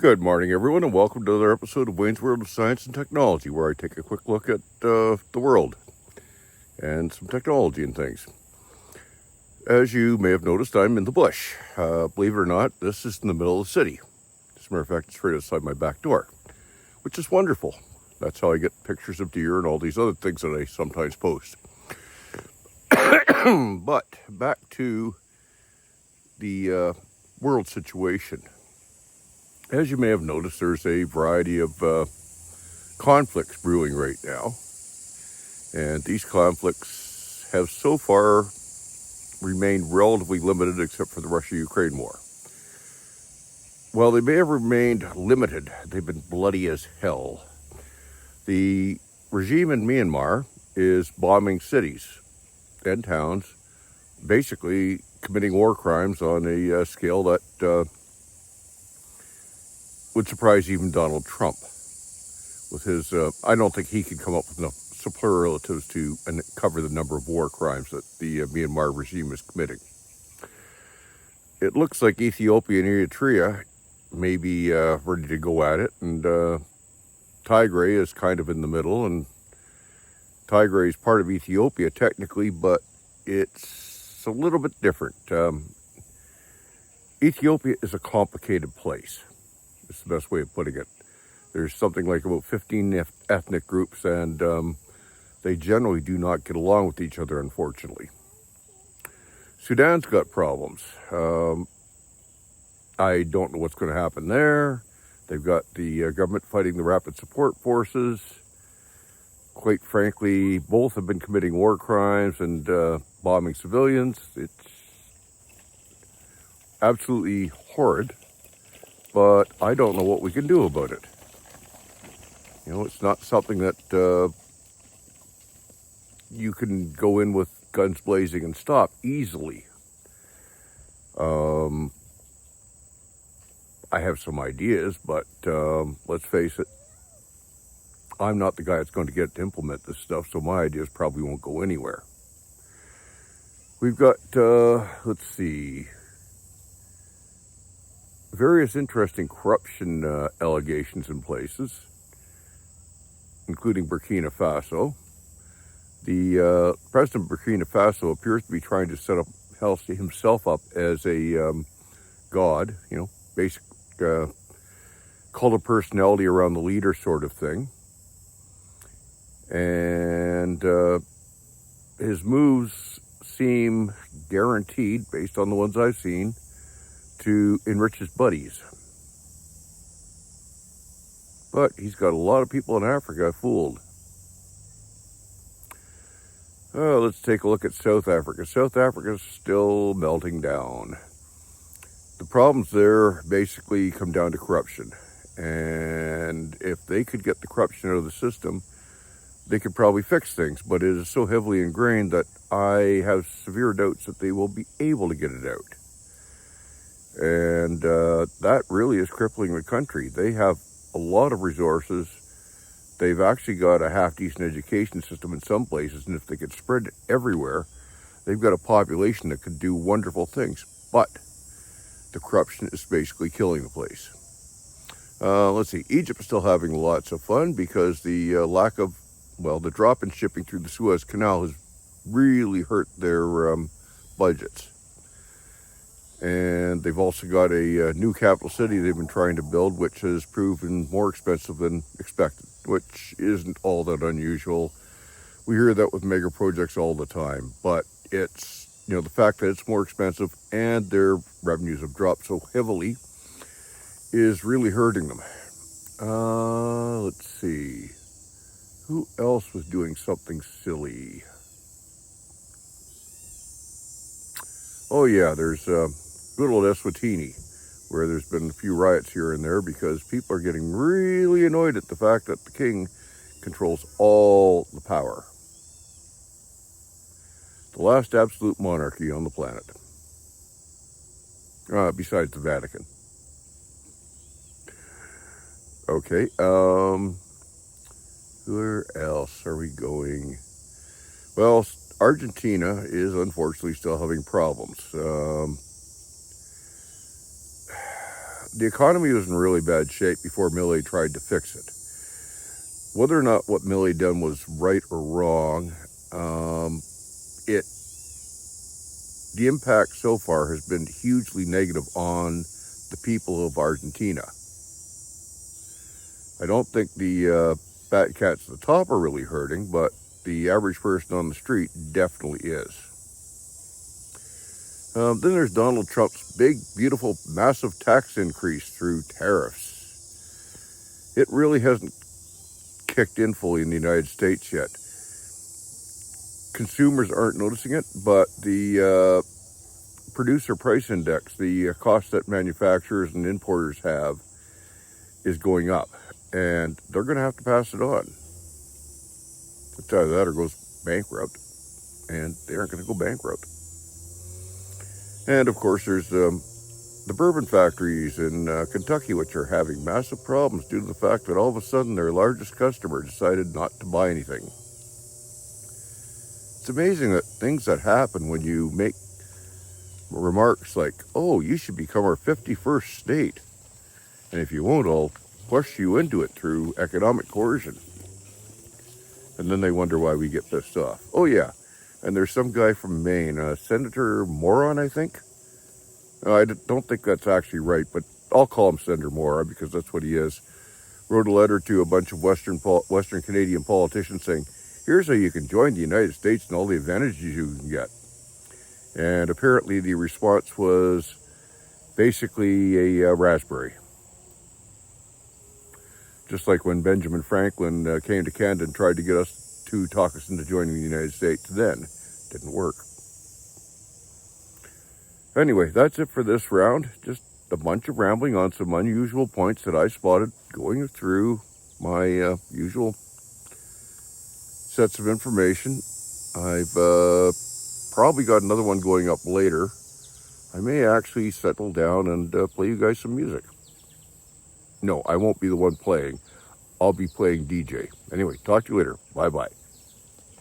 Good morning, everyone, and welcome to another episode of Wayne's World of Science and Technology, where I take a quick look at the world and some technology and things. As you may have noticed, I'm in the bush. Believe it or not, this is in the middle of the city. As a matter of fact, it's right outside my back door, which is wonderful. That's how I get pictures of deer and all these other things that I sometimes post. But back to the world situation. As you may have noticed, there's a variety of conflicts brewing right now. And these conflicts have so far remained relatively limited except for the Russia-Ukraine war. While they may have remained limited, they've been bloody as hell. The regime in Myanmar is bombing cities and towns, basically committing war crimes on a scale that would surprise even Donald Trump. With his, I don't think he could come up with enough superlatives to cover the number of war crimes that the Myanmar regime is committing. It looks like Ethiopia and Eritrea may be ready to go at it, and Tigray is kind of in the middle, and Tigray is part of Ethiopia technically, but it's a little bit different. Ethiopia is a complicated place. It's the best way of putting it. There's something like about 15 ethnic groups, and they generally do not get along with each other, unfortunately. Sudan's got problems. I don't know what's going to happen there. They've got the government fighting the Rapid Support Forces. Quite frankly, both have been committing war crimes and bombing civilians. It's absolutely horrid, but I don't know what we can do about it. You know, it's not something that you can go in with guns blazing and stop easily. I have some ideas, but let's face it, I'm not the guy that's going to get to implement this stuff, so my ideas probably won't go anywhere. We've got, let's see, various interesting corruption allegations in places, including Burkina Faso. The president of Burkina Faso appears to be trying to set up himself up as a god, you know, basic cult of personality around the leader sort of thing. And his moves seem guaranteed, based on the ones I've seen, to enrich his buddies. But he's got a lot of people in Africa fooled. Let's take a look at South Africa. South Africa's still melting down. The problems there basically come down to corruption. And if they could get the corruption out of the system, they could probably fix things. But it is so heavily ingrained that I have severe doubts that they will be able to get it out. And that really is crippling the country. They have a lot of resources. They've actually got a half-decent education system in some places, and if they could spread it everywhere, they've got a population that could do wonderful things. But the corruption is basically killing the place. Let's see, Egypt is still having lots of fun because the the drop in shipping through the Suez Canal has really hurt their budgets. And they've also got a new capital city they've been trying to build, which has proven more expensive than expected, which isn't all that unusual. We hear that with mega projects all the time, but it's, you know, the fact that it's more expensive and their revenues have dropped so heavily is really hurting them. Let's see. Who else was doing something silly? Oh yeah, there's good old Eswatini, where there's been a few riots here and there because people are getting really annoyed at the fact that the king controls all the power. The last absolute monarchy on the planet. Besides the Vatican. Okay, where else are we going? Well, Argentina is unfortunately still having problems. the economy was in really bad shape before Milei tried to fix it. Whether or not what Milei done was right or wrong, the impact so far has been hugely negative on the people of Argentina. I don't think the fat cats at the top are really hurting, but the average person on the street definitely is. Then there's Donald Trump's big, beautiful, massive tax increase through tariffs. It really hasn't kicked in fully in the United States yet. Consumers aren't noticing it, but the producer price index, the cost that manufacturers and importers have, is going up, and they're going to have to pass it on. It's either that or goes bankrupt, and they aren't going to go bankrupt. And of course, there's the bourbon factories in Kentucky, which are having massive problems due to the fact that all of a sudden their largest customer decided not to buy anything. It's amazing that things that happen when you make remarks like, oh, you should become our 51st state, and if you won't, I'll push you into it through economic coercion. And then they wonder why we get pissed off. Oh yeah, and there's some guy from Maine, Senator Moron, I think. I don't think that's actually right, but I'll call him Senator Moron because that's what he is. Wrote a letter to a bunch of Western Canadian politicians saying, here's how you can join the United States and all the advantages you can get. And apparently the response was basically a raspberry. Just like when Benjamin Franklin came to Canada and tried to get us to talk us into joining the United States then. Didn't work. Anyway, that's it for this round. Just a bunch of rambling on some unusual points that I spotted going through my usual sets of information. I've probably got another one going up later. I may actually settle down and play you guys some music. No, I won't be the one playing. I'll be playing DJ. Anyway, talk to you later. Bye-bye.